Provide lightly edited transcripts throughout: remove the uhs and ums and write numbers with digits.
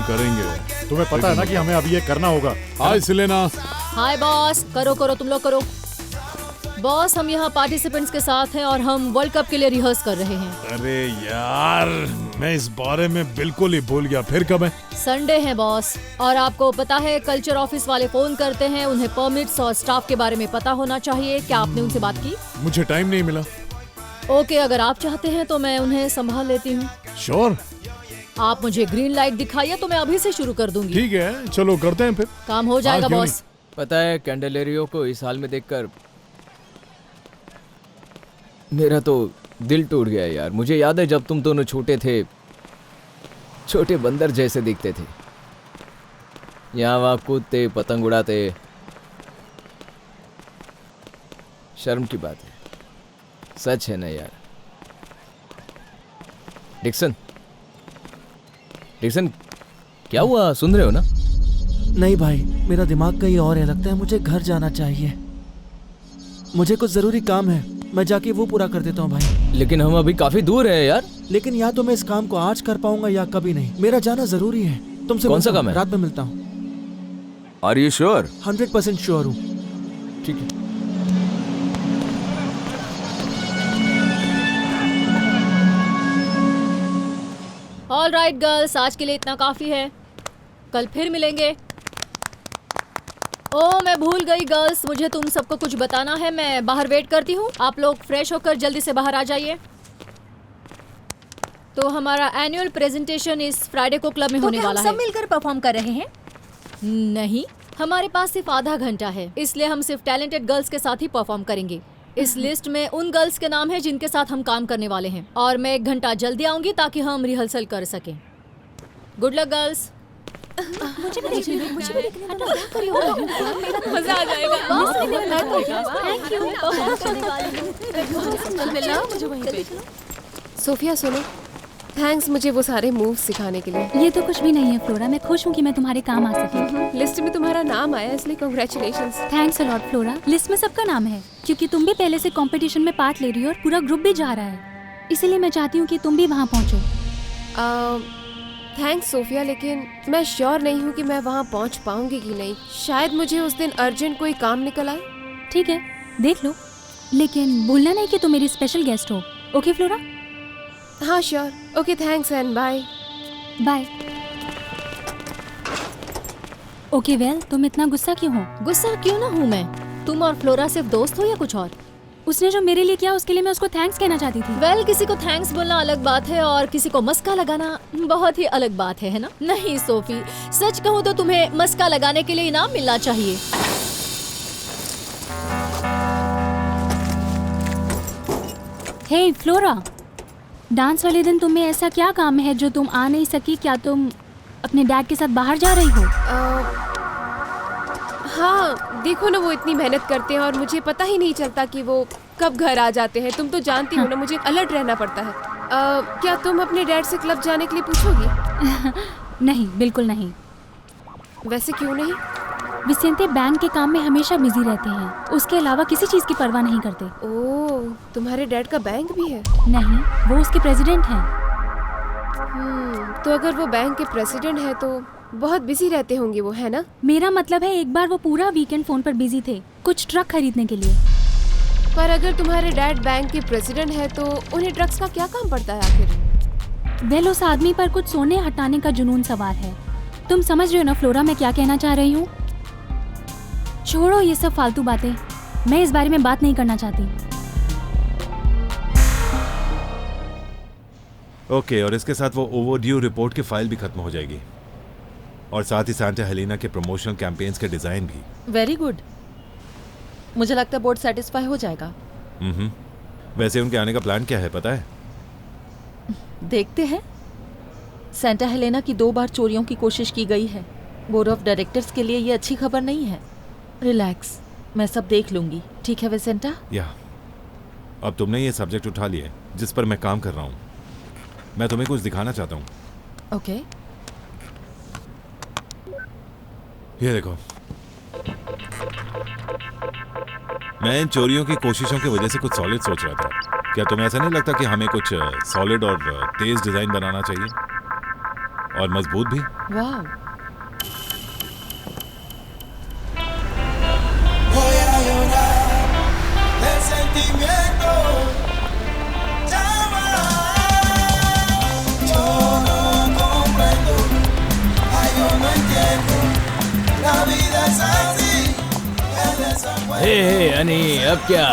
करेंगे। तुम्हें पता है ना कि हमें अभी ये करना होगा। हाय सिलेना। हाय बॉस, करो करो तुम लोग करो। बॉस, हम यहाँ पार्टिसिपेंट्स के साथ हैं और हम वर्ल्ड कप के लिए रिहर्स कर रहे हैं। अरे यार, मैं इस बारे में बिल्कुल ही भूल गया। फिर कब है? संडे है बॉस, और आपको पता है कल्चर ऑफिस वाले फोन करते हैं, उन्हें परमिट्स और स्टाफ के बारे में पता होना चाहिए। क्या आपने उनसे बात की? मुझे टाइम नहीं मिला। ओके, अगर आप चाहते हैं तो मैं उन्हें संभाल लेती हूँ। श्योर। आप मुझे ग्रीन लाइट दिखाइए तो मैं अभी से शुरू कर दूंगी। ठीक है, चलो करते हैं फिर। काम हो जाएगा क्यों बॉस। पता है कैंडेलेरियो को इस हाल में देखकर मेरा तो दिल टूट गया यार। मुझे याद है जब तुम दोनों छोटे थे, छोटे बंदर जैसे दिखते थे, यहाँ वहाँ कूदते, पतंग उड़ाते। शर्म की बात है, सच है ना यार। डिक्सन, डिक्सन क्या हुआ? सुन रहे हो ना? नहीं भाई, मेरा दिमाग कहीं और है। लगता है मुझे घर जाना चाहिए। मुझे कुछ जरूरी काम है, मैं जाके वो पूरा कर देता हूँ भाई। लेकिन हम अभी काफी दूर हैं यार। लेकिन या तो मैं इस काम को आज कर पाऊंगा या कभी नहीं। मेरा जाना जरूरी है। तुमसे कौन सा काम है? रात में मिलता हूँ। Are you sure? 100% श्योर हूँ। ठीक है। ऑल राइट गर्ल्स, आज के लिए इतना काफी है। कल फिर मिलेंगे। ओह, मैं भूल गई गर्ल्स, मुझे तुम सबको कुछ बताना है। मैं बाहर वेट करती हूँ, आप लोग फ्रेश होकर जल्दी से बाहर आ जाइए। तो हमारा एनुअल प्रेजेंटेशन इस फ्राइडे को क्लब में होने वाला है। सब मिलकर परफॉर्म कर रहे हैं? नहीं, हमारे पास सिर्फ आधा घंटा है, इसलिए हम सिर्फ टैलेंटेड गर्ल्स के साथ ही परफॉर्म करेंगे। इस लिस्ट में उन गर्ल्स के नाम हैं जिनके साथ हम काम करने वाले हैं, और मैं 1 घंटा जल्दी आऊंगी ताकि हम रिहर्सल कर सकें। Good luck girls. मुझे भी देखने दो, मुझे भी देखने दो। मजा आ जाएगा। Thank you. सोफिया सुनो, थैंक्स मुझे वो सारे मूव्स सिखाने के लिए। ये तो कुछ भी नहीं है फ्लोरा, मैं खुश हूँ कि मैं तुम्हारे काम आ सकी। लिस्ट में तुम्हारा नाम आया, इसलिए congratulations. Thanks a lot flora. List में सबका नाम है क्योंकि तुम भी पहले से कंपटीशन में पार्ट ले रही हो और पूरा ग्रुप भी जा रहा है, इसीलिए मैं चाहती हूँ कि तुम भी वहाँ पहुँचो। थैंक्स सोफिया, लेकिन मैं श्योर नहीं हूँ कि मैं वहाँ पहुँच पाऊंगी कि नहीं। शायद मुझे उस दिन अर्जेंट कोई काम निकल आए। ठीक है, देख लो, लेकिन भूलना नहीं कि तुम मेरी स्पेशल गेस्ट हो। Okay Flora? हाँ sure. Okay, thanks and bye. Bye. Okay well, तुम इतना गुस्सा क्यों हो? गुस्सा क्यों ना हूँ मैं? तुम और फ्लोरा सिर्फ दोस्त हो या कुछ और? उसने जो मेरे लिए किया उसके लिए मैं उसको थैंक्स कहना चाहती थी। वेल, किसी को थैंक्स बोलना अलग बात है और किसी को मस्का लगाना बहुत ही अलग बात है ना? नहीं सोफी, सच कहूँ तो तुम्हें मस्का लगाने के लिए इनाम मिलना चाहिए। हे फ्लोरा, डांस वाले दिन तुम्हें ऐसा क्या काम है जो तुम आ नहीं सकी? क्या तुम अपने डैड के साथ बाहर जा रही हो? हाँ, देखो ना, वो इतनी मेहनत करते हैं और मुझे पता ही नहीं चलता कि वो कब घर आ जाते हैं। तुम तो जानती हो ना, मुझे अलर्ट रहना पड़ता है। क्या तुम अपने डैड से क्लब जाने के लिए पूछोगी? नहीं, बिल्कुल नहीं। वैसे क्यों नहीं? विसेंते बैंक के काम में हमेशा बिजी रहते हैं, उसके अलावा किसी चीज की परवाह नहीं करते। ओह, तुम्हारे डैड का बैंक भी है? नहीं, वो उसके प्रेसिडेंट हैं। तो अगर वो बैंक के प्रेसिडेंट है तो बहुत बिजी रहते होंगे वो, है ना? मेरा मतलब है, एक बार वो पूरा वीकेंड फोन पर बिजी थे कुछ ट्रक खरीदने के लिए। पर अगर तुम्हारे डैड बैंक के प्रेसिडेंट है तो उन्हें ट्रक्स का क्या काम पड़ता है आखिर? वेल, उस आदमी पर कुछ सोने हटाने का जुनून सवार है। तुम समझ रहे हो ना फ्लोरा, मैं क्या कहना चाह रही हूँ? छोड़ो ये सब फालतू बातें, मैं इस बारे में बात नहीं करना चाहती। ओके, और इसके साथ वो ओवरड्यू रिपोर्ट की फाइल भी खत्म हो जाएगी, और साथ ही सांता हेलेना के प्रमोशनल कैंपेन्स के डिजाइन भी। वेरी गुड, मुझे लगता है बोर्ड सेटिस्फाई हो जाएगा। वैसे उनके आने का प्लान क्या है पता है? देखते हैं। सांता हेलेना की 2 बार चोरियों की कोशिश की गई है। बोर्ड ऑफ डायरेक्टर्स के लिए ये अच्छी खबर नहीं है। रिलैक्स, मैं सब देख लूंगी। ठीक है विसेंटा? या अब तुमने ये सब्जेक्ट उठा लिया जिस पर मैं काम कर रहा हूँ। मैं तुम्हें कुछ दिखाना चाहता हूँ। ओके। ये देखो, मैं इन चोरियों की कोशिशों की वजह से कुछ सॉलिड सोच रहा था। क्या तुम्हें ऐसा नहीं लगता कि हमें कुछ सॉलिड और तेज डिजाइन बनाना चाहिए? और मजबूत भी। वाह, हे अनी, अब क्या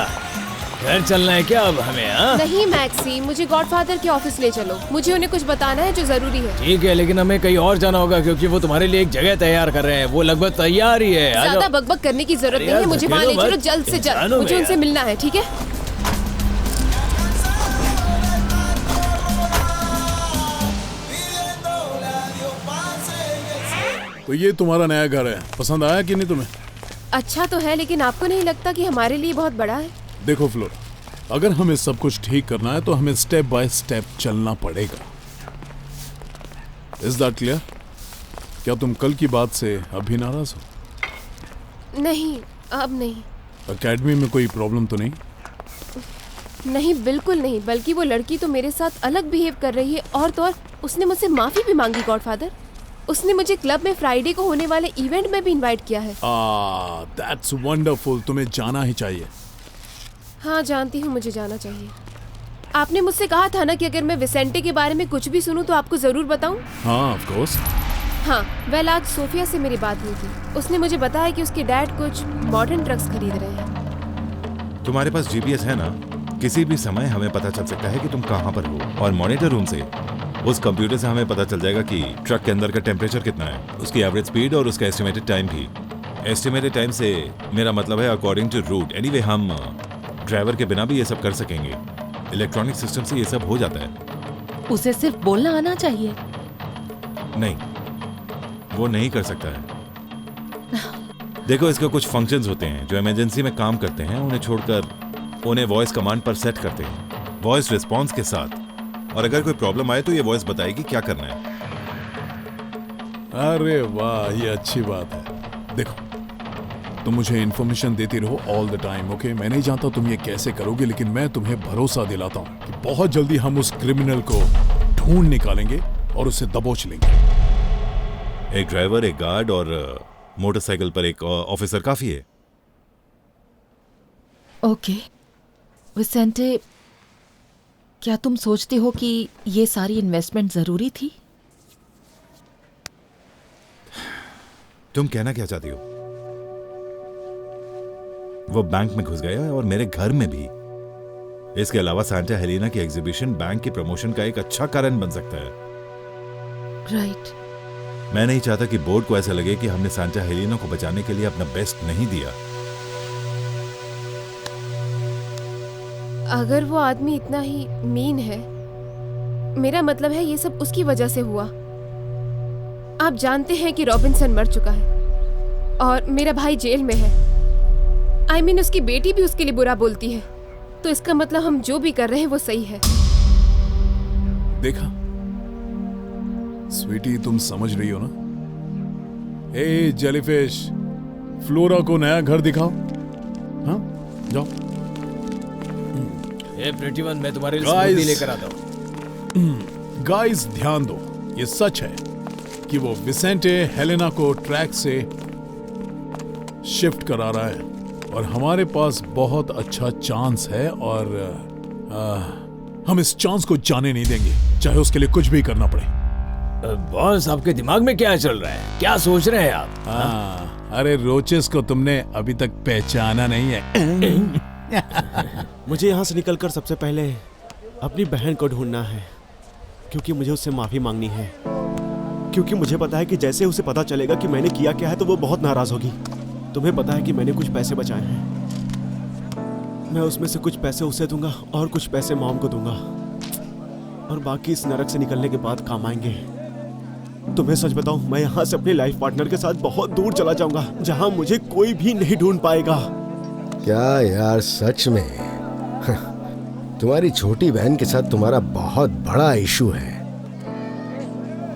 घर चलना है क्या अब हमें? हाँ नहीं मैक्सी, मुझे गॉडफादर के ऑफिस ले चलो, मुझे उन्हें कुछ बताना है जो जरूरी है। ठीक है, लेकिन हमें कहीं और जाना होगा क्योंकि वो तुम्हारे लिए एक जगह तैयार कर रहे हैं। वो लगभग तैयार ही है। आ ज्यादा जाओ। बकबक करने की जरूरत अरे नहीं है, यार, मुझे वहाँ ले धकेलो चलो मत। जल्द से जल्द, इंसानों मुझे में उनसे यार। मिलना है, ठीक है? तो ये तुम्हारा नया घर है, पसंद आया कि नहीं तुम्हें? अच्छा तो है, लेकिन आपको नहीं लगता कि हमारे लिए बहुत बड़ा है? देखो फ्लोरा, अगर हमें सब कुछ ठीक करना है तो हमें स्टेप बाय स्टेप चलना पड़ेगा। Is that clear? क्या तुम कल की बात से अभी नाराज हो? नहीं, अब नहीं। एकेडमी में कोई प्रॉब्लम तो नहीं? नहीं, बिल्कुल नहीं, बल्कि वो लड़की तो मेरे साथ अलग बिहेव कर रही है, और तो और उसने मुझसे माफी भी मांगी गॉडफादर। उसने मुझे क्लब में फ्राइडे को होने वाले इवेंट में भी इनवाइट किया है। दैट्स वंडरफुल, तुम्हें जाना ही चाहिए। हाँ जानती हूँ, मुझे जाना चाहिए। आपने मुझसे कहा था ना कि अगर मैं विसेंटे के बारे में कुछ भी सुनूं तो आपको जरूर बताऊं। हाँ ऑफ कोर्स। हाँ, वेल आज सोफिया से मेरी बात हुई थी। उसने मुझे बताया कि उसके डैड कुछ मॉडर्न ड्रग्स खरीद रहे हैं। तुम्हारे पास जीपीएस है ना? किसी भी समय हमें पता चल सकता है कि तुम कहाँ पर हो, और मॉनिटर रूम से उस कंप्यूटर से हमें पता चल जाएगा कि ट्रक के अंदर का टेम्परेचर कितना है, उसकी एवरेज स्पीड और उसका एस्टिमेटेड टाइम भी। एस्टिमेटेड टाइम से मेरा मतलब है अकॉर्डिंग टू रूट। एनीवे हम ड्राइवर के बिना भी ये सब कर सकेंगे। इलेक्ट्रॉनिक सिस्टम से ये सब हो जाता है। उसे सिर्फ बोलना आना चाहिए। नहीं, वो नहीं कर सकता है। देखो, इसके कुछ फंक्शंस होते हैं जो इमरजेंसी में काम करते हैं, उन्हें छोड़कर उन्हें वॉइस कमांड पर सेट करते हैं, वॉइस रिस्पॉन्स के साथ। और अगर कोई प्रॉब्लम आए तो ये वॉइस बताएगी क्या करना है। अरे वाह, ये अच्छी बात है। देखो, तुम मुझे इन्फॉर्मेशन देती रहो ऑल द टाइम, ओके? मैं नहीं जानता तुम ये कैसे करोगे, लेकिन मैं तुम्हें भरोसा दिलाता हूँ कि बहुत जल्दी हम उस क्रिमिनल को ढूंढ निकालेंगे और उसे दबोच लेंगे। एक ड्राइवर, एक गार्ड और मोटरसाइकिल पर एक ऑफिसर काफी है। ओके विसेंटे, क्या तुम सोचते हो कि ये सारी इन्वेस्टमेंट जरूरी थी? तुम कहना क्या चाहती हो? वो बैंक में घुस गया और मेरे घर में भी। इसके अलावा सांता हेलेना की एग्जीबिशन बैंक की प्रमोशन का एक अच्छा कारण बन सकता है। राइट। मैं नहीं चाहता कि बोर्ड को ऐसा लगे कि हमने सांता हेलेना को बचाने के लिए अपना बेस्ट नहीं दिया। अगर वो आदमी इतना ही मीन है, मेरा मतलब है ये सब उसकी वजह से हुआ। आप जानते हैं कि रॉबिन्सन मर चुका है और मेरा भाई जेल में है। I mean, उसकी बेटी भी उसके लिए बुरा बोलती है, तो इसका मतलब हम जो भी कर रहे हैं वो सही है। देखा स्वीटी, तुम समझ रही हो ना? ए जेलीफिश, फ्लोरा को नया घर दिखाओ। हाँ जाओ। ए प्रिटी वन, मैं तुम्हारे लिए Guys. स्मूदी लेकर आता हूँ। गाइस ध्यान दो, ये सच है कि वो विसेंटे हेलेना को ट्रैक से शिफ्ट करा रहा है और हमारे पास बहुत अच्छा चांस है और हम इस चांस को जाने नहीं देंगे, चाहे उसके लिए कुछ भी करना पड़े। बॉस, आपके दिमाग में क्या चल रहा है? क्या सोच रहे हैं आप? अरे रोचेस को तुमने अभी तक पहचाना नहीं है। मुझे यहाँ से निकलकर सबसे पहले अपनी बहन को ढूंढना है, क्योंकि मुझे उससे माफी मांगनी है। क्योंकि मुझे पता है कि जैसे उसे पता चलेगा कि मैंने किया क्या है तो वो बहुत नाराज होगी। तुम्हें पता है कि मैंने कुछ पैसे बचाए हैं, मैं उसमें से कुछ पैसे उसे दूंगा और कुछ पैसे मॉम को दूंगा, और बाकी इस नरक से निकलने के बाद काम आएंगे। तुम्हें सच बताऊं, मैं यहाँ से अपने लाइफ पार्टनर के साथ बहुत दूर चला जाऊंगा, जहाँ मुझे कोई भी नहीं ढूंढ पाएगा। क्या यार, सच में तुम्हारी छोटी बहन के साथ तुम्हारा बहुत बड़ा इशू है।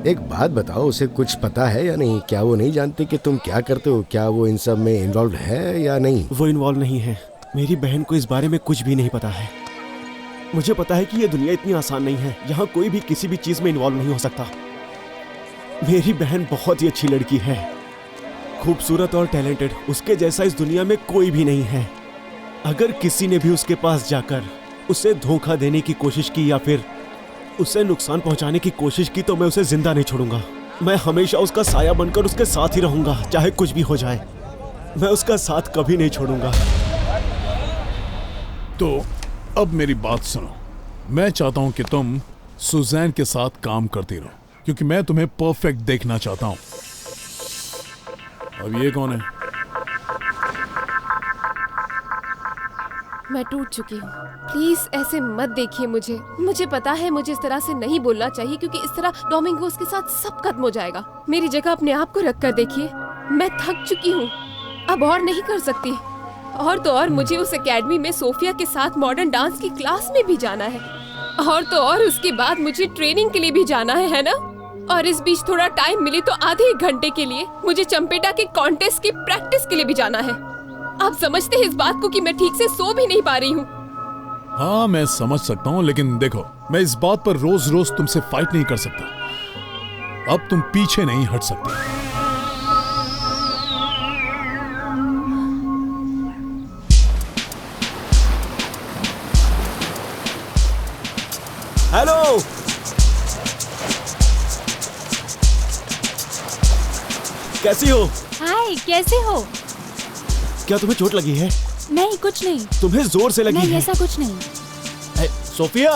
एक बात बताओ, उसे कुछ पता है या नहीं? क्या वो नहीं जानती कि तुम क्या करते हो? क्या वो इन सब में इन्वॉल्व है या नहीं? वो इन्वॉल्व नहीं है। मेरी बहन को इस बारे में कुछ भी नहीं पता है। मुझे पता है कि ये दुनिया इतनी आसान नहीं है, यहाँ कोई भी किसी भी चीज में इन्वॉल्व नहीं हो सकता। मेरी बहन बहुत ही अच्छी लड़की है, खूबसूरत और टैलेंटेड। उसके जैसा इस दुनिया में कोई भी नहीं है। अगर किसी ने भी उसके पास जाकर उसे धोखा देने की कोशिश की या फिर उसे नुकसान पहुंचाने की कोशिश की तो मैं उसे जिंदा नहीं छोड़ूंगा। मैं हमेशा उसका साया बनकर उसके साथ ही रहूंगा, चाहे कुछ भी हो जाए। मैं उसका साथ कभी नहीं छोड़ूंगा। तो अब मेरी बात सुनो। मैं चाहता हूं कि तुम सुजैन के साथ काम करती रहो, क्योंकि मैं तुम्हें परफेक्ट देखना चाहता हूं। अब ये कौन है? मैं टूट चुकी हूँ। प्लीज ऐसे मत देखिए मुझे। मुझे पता है मुझे इस तरह से नहीं बोलना चाहिए, क्योंकि इस तरह डोमिंगोस के साथ सब खत्म हो जाएगा। मेरी जगह अपने आप को रख कर देखिए। मैं थक चुकी हूँ, अब और नहीं कर सकती। और तो और मुझे उस एकेडमी में सोफिया के साथ मॉडर्न डांस की क्लास में भी जाना है। और तो और उसके बाद मुझे ट्रेनिंग के लिए भी जाना है ना? और इस बीच थोड़ा टाइम मिले तो आधे एक घंटे के लिए मुझे चंपेटा के कॉन्टेस्ट की प्रैक्टिस के लिए भी जाना है। आप समझते हैं इस बात को कि मैं ठीक से सो भी नहीं पा रही हूँ। हाँ, मैं समझ सकता हूँ, लेकिन देखो, मैं इस बात पर रोज रोज तुमसे फाइट नहीं कर सकता। अब तुम पीछे नहीं हट सकते। हेलो, कैसी हो? हाय, कैसे हो? क्या तुम्हें चोट लगी है? नहीं, कुछ नहीं। तुम्हें जोर से लगी नहीं, है? ऐसा कुछ नहीं। सोफिया,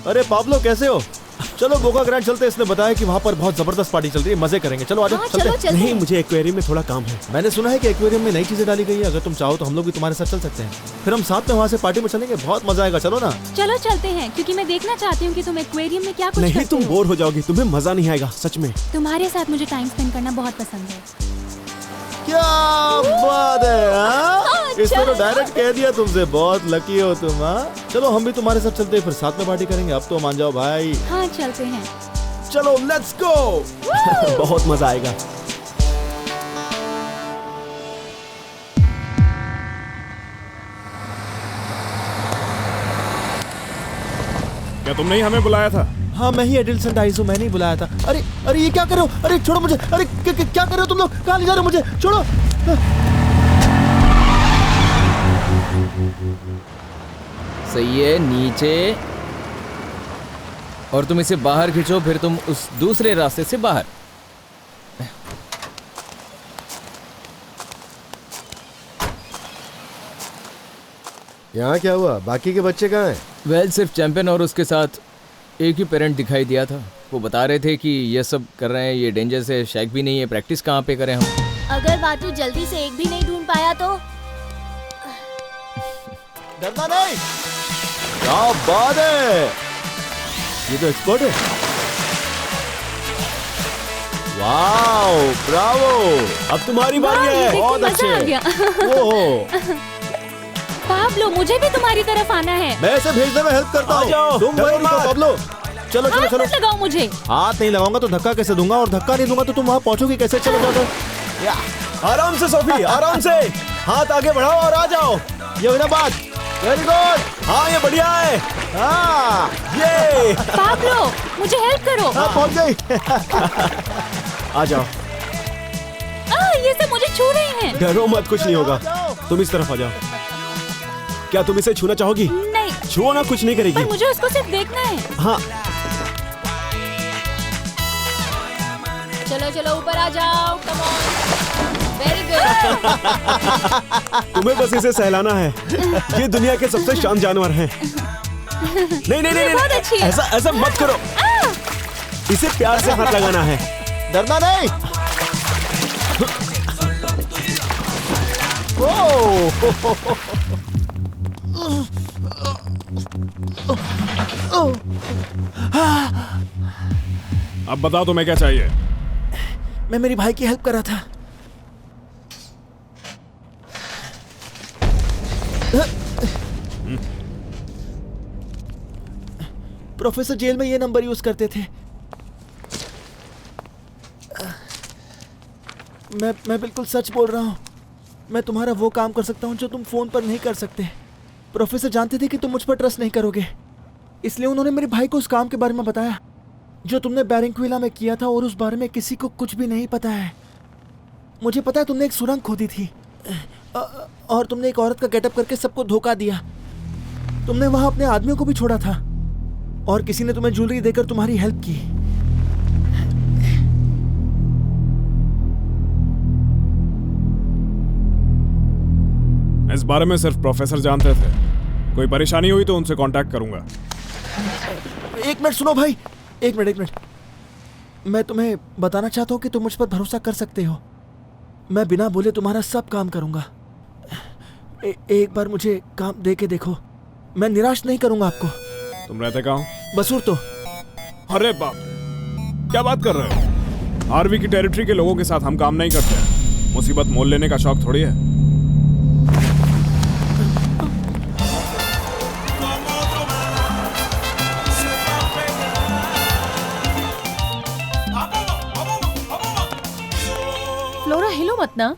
अरे पाब्लो कैसे हो? चलो बोका ग्रैंड चलते। इसने बताया कि वहाँ पर बहुत जबरदस्त पार्टी चल रही है, मजे करेंगे। चलो आजा, हाँ, चलते चलो, चलते नहीं, हैं। मुझे एक्वेरियम में थोड़ा काम है। मैंने सुना है कि एक्वेरियम में नई चीजें डाली गई है। अगर तुम चाहो तो हम लोग भी तुम्हारे साथ चल सकते हैं। फिर हम साथ में वहाँ से पार्टी में चलेंगे, बहुत मजा आएगा। चलो ना। चलो चलते हैं, क्योंकि मैं देखना चाहती हूँ कि तुम एक्वेरियम में क्या कुछ नहीं, करते तुम हो। बोर हो जाओगी, तुम्हें मजा नहीं आएगा, सच में। तुम्हारे साथ मुझे टाइम स्पेंड करना बहुत पसंद है। क्या बात है, हाँ? इसने तो डायरेक्ट कह दिया तुमसे। बहुत लकी हो तुम। हाँ, चलो हम भी तुम्हारे साथ चलते हैं, फिर साथ में पार्टी करेंगे। अब तो मान जाओ भाई। हाँ, चलते हैं। चलो लेट्स गो। बहुत मजा आएगा। क्या तुमने ही हमें बुलाया था? हाँ, मैं ही एडिल्सन डाइस हूँ, मैंने ही बुलाया था। अरे अरे, ये क्या कर रहे हो? अरे छोड़ो मुझे। अरे क्या कर रहे हो तुम लोग? कहाँ ले जा रहे हो मुझे? छोड़ो। सही है, नीचे। और तुम इसे बाहर खींचो, फिर तुम उस दूसरे रास्ते से बाहर। यहाँ क्या हुआ? बाकी के बच्चे कहाँ हैं? वेल, सिर्फ चैंपियन और उसके साथ एक ही पेरेंट दिखाई दिया था। वो बता रहे थे कि ये सब कर रहे हैं, ये डेंजर से शेक भी नहीं है, प्रैक्टिस कहाँ पे करें हम। अगर वाटू जल्दी से एक भी नहीं ढूंढ पाया तो? डरना नहीं। क्या बात है, ये तो एक्सपर्ट है। Wow, Bravo. अब तुम्हारी बारी वाह, ये है। देख के बहुत मजा आ अच्छे। गया। ओहो, पाब्लो, मुझे भी तुम्हारी तरफ आना है। मैं इसे भेजने में हेल्प करता आ जाओ, हूँ। तुम डरो वहीं रुको मत। पाब्लो। चलो चलो हाथ चलो। मत लगाओ मुझे। हाथ नहीं लगाऊंगा तो धक्का कैसे दूंगा, और धक्का नहीं दूंगा तो तुम वहां पहुंचोगी कैसे? चलो चलो। या, आराम से सोफी, आराम से। हाथ आगे बढ़ाओ और आ जाओ। ये हुई ना बात। Very good. हाँ, ये बढ़िया है। हाँ, ये पाब्लो, मुझे हेल्प करो। हाँ, पहुंच गई। आ जाओ। ये सब मुझे छू रहे हैं। डरो मत, कुछ नहीं होगा। तुम इस तरफ आ जाओ। क्या तुम इसे छूना चाहोगी? नहीं, छुओ ना, कुछ नहीं पर करेगी। मुझे उसको सिर्फ देखना है। हाँ, चलो चलो, ऊपर आ जाओ। Come on. Very good. तुम्हें बस इसे सहलाना है। ये दुनिया के सबसे शांत जानवर हैं। नहीं नहीं नहीं, बहुत अच्छी है। ऐसा ऐसा मत करो। इसे प्यार से हाथ लगाना है। डरना नहीं। अब बताओ तुम्हें क्या चाहिए? मैं मेरी भाई की हेल्प कर रहा था। प्रोफेसर जेल में ये नंबर यूज करते थे। मैं बिल्कुल सच बोल रहा हूँ। मैं तुम्हारा वो काम कर सकता हूँ जो तुम फोन पर नहीं कर सकते। प्रोफेसर जानते थे कि तुम मुझ पर ट्रस्ट नहीं करोगे, इसलिए उन्होंने मेरे भाई को उस काम के बारे में बताया। जो तुमने बैरिंगक्विला में किया था और उस बारे में किसी को कुछ भी नहीं पता है। मुझे पता है तुमने एक सुरंग खोदी थी और तुमने एक औरत का गेटअप करके सबको धोखा दिया। तुमने वहां अपने आदमियों को भी छोड़ा था और किसी ने तुम्हें ज्वेलरी देकर तुम्हारी हेल्प की। इस बारे में सिर्फ प्रोफेसर जानते थे। कोई परेशानी हुई तो उनसे कांटेक्ट करूंगा। एक मिनट सुनो भाई, एक मिनट। मैं तुम्हें बताना चाहता हूँ कि तुम मुझ पर भरोसा कर सकते हो। मैं बिना बोले तुम्हारा सब काम करूंगा। एक बार मुझे काम दे के देखो, मैं निराश नहीं करूंगा आपको। तुम रहते कहाँ हो? बसूर। तो अरे बाप, क्या बात कर रहे हो? आरवी की टेरिटरी के लोगों के साथ हम काम नहीं करते। मुसीबत मोल लेने का शौक थोड़ी है। फ्लोरा हिलो मत ना।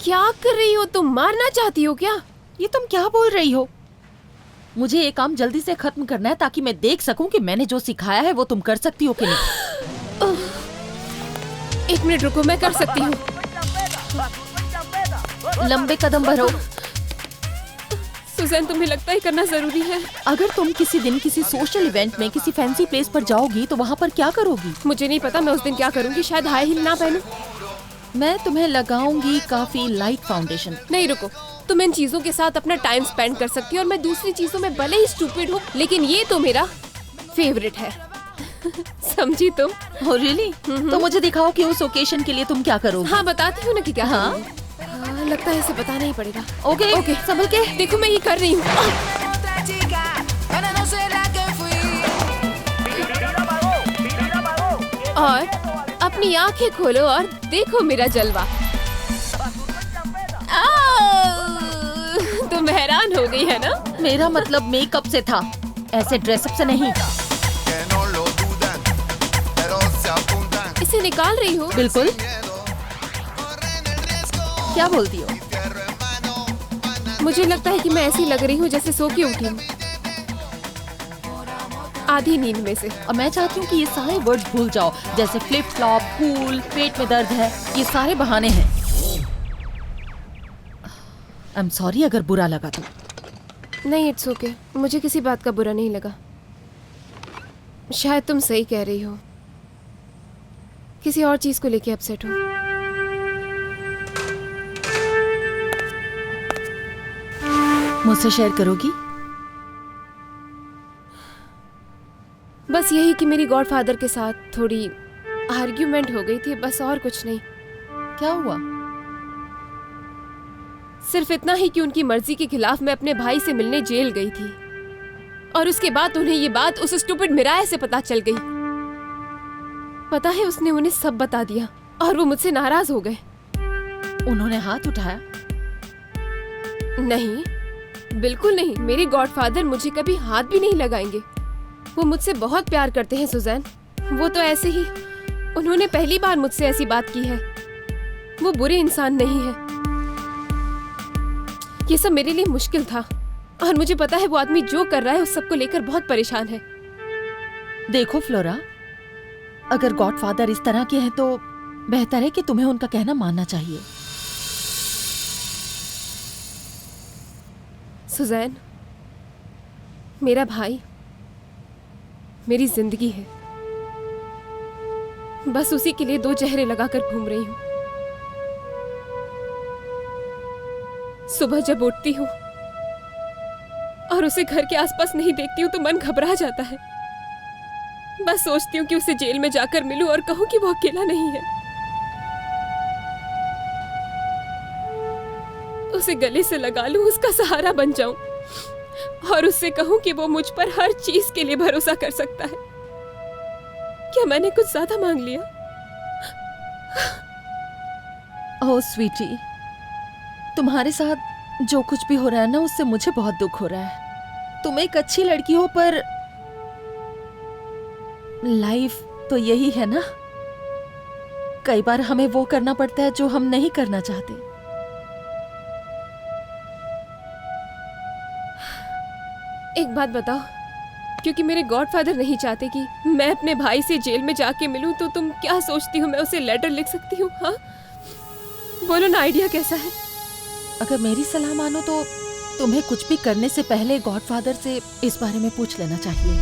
क्या कर रही हो तुम? मारना चाहती हो क्या? ये तुम क्या बोल रही हो? मुझे ये काम जल्दी से खत्म करना है ताकि मैं देख सकूं कि मैंने जो सिखाया है वो तुम कर सकती हो कि नहीं। एक मिनट रुको, मैं कर सकती हूँ। लंबे कदम भरो। सुजैन, तुम्हें लगता है करना जरूरी है? अगर तुम किसी दिन किसी सोशल इवेंट में किसी फैंसी प्लेस पर जाओगी तो वहाँ पर क्या करोगी? मुझे नहीं पता मैं उस दिन क्या करूँगी। शायद हाई हील ना पहनूं। मैं तुम्हें लगाऊंगी काफी लाइट फाउंडेशन। नहीं रुको, तुम इन चीजों के साथ अपना टाइम स्पेंड कर सकती हो और मैं दूसरी चीजों में भले ही स्टूपिड हूँ, लेकिन ये तो मेरा फेवरेट है। समझी तुम? हो रियली? तो मुझे दिखाओ कि उस ओकेशन के लिए तुम क्या करोगी। हाँ, बताती हूँ ना कि क्या। हाँ? लगता है इसे बताना ही पड़ेगा। ओके, संभल के। देखो मैं ये कर रही हूँ। और अपनी आंखें खोलो और देखो मेरा जलवा। तुम हैरान हो गई है ना? मेरा मतलब मेकअप से था, ऐसे ड्रेसअप से नहीं। इसे निकाल रही हो? बिल्कुल। क्या बोलती हो? मुझे लगता है कि मैं ऐसी लग रही हूँ जैसे सो के उठी हूँ, आधी नींद में से। और मैं चाहती हूँ कि ये सारे वर्ड्स भूल जाओ, जैसे फ्लिप फ्लॉप, कूल, पेट में दर्द है। ये सारे बहाने हैं। आई एम सॉरी अगर बुरा लगा तो। नहीं, इट्स ओके। मुझे किसी बात का बुरा नहीं लगा। शायद तुम सही कह रही हो, किसी और चीज को लेके अपसेट हो। मुझसे शेयर करोगी? बस यही कि मेरी गॉडफादर के साथ थोड़ी आर्ग्यूमेंट हो गई थी, बस और कुछ नहीं। क्या हुआ? सिर्फ इतना ही कि उनकी मर्जी के खिलाफ मैं अपने भाई से मिलने जेल गई थी और उसके बाद उन्हें ये बात उस स्टूपिड मिराया से पता चल गई। पता है, उसने उन्हें सब बता दिया और वो मुझसे नाराज हो गए। उन्होंने हाथ उठाया? नहीं, बिल्कुल नहीं। मेरे गॉडफादर मुझे कभी हाथ भी नहीं लगाएंगे। वो मुझसे बहुत प्यार करते हैं सुजैन। वो तो ऐसे ही, उन्होंने पहली बार मुझसे ऐसी बात की है। वो बुरे इंसान नहीं है। ये सब मेरे लिए मुश्किल था और मुझे पता है वो आदमी जो कर रहा है उस सब को लेकर बहुत परेशान है। देखो फ्लोरा, अगर गॉडफादर इस तरह के हैं तो बेहतर है कि तुम्हें उनका कहना मानना चाहिए। सुजैन, मेरा भाई मेरी जिंदगी है। बस उसी के लिए दो चेहरे लगाकर घूम रही हूँ। सुबह जब उठती हूँ और उसे घर के आसपास नहीं देखती हूँ तो मन घबरा जाता है। बस सोचती हूँ कि उसे जेल में जाकर मिलूं और कहूँ कि वो अकेला नहीं है। उसे गले से लगा लूं, उसका सहारा बन जाऊं और उससे कहूं कि वो मुझ पर हर चीज के लिए भरोसा कर सकता है। क्या मैंने कुछ ज्यादा मांग लिया? ओह स्वीटी, तुम्हारे साथ जो कुछ भी हो रहा है ना, उससे मुझे बहुत दुख हो रहा है। तुम एक अच्छी लड़की हो, पर लाइफ तो यही है ना। कई बार हमें वो करना पड़ता है जो हम नहीं करना चाहते। एक बात बताओ, क्योंकि मेरे गॉडफादर नहीं चाहते कि मैं अपने भाई से जेल में जाके मिलूं, तो तुम क्या सोचती हो मैं उसे लेटर लिख सकती हूँ? हाँ, बोलो ना, आइडिया कैसा है? अगर मेरी सलाह मानो तो तुम्हें कुछ भी करने से पहले गॉडफादर से इस बारे में पूछ लेना चाहिए।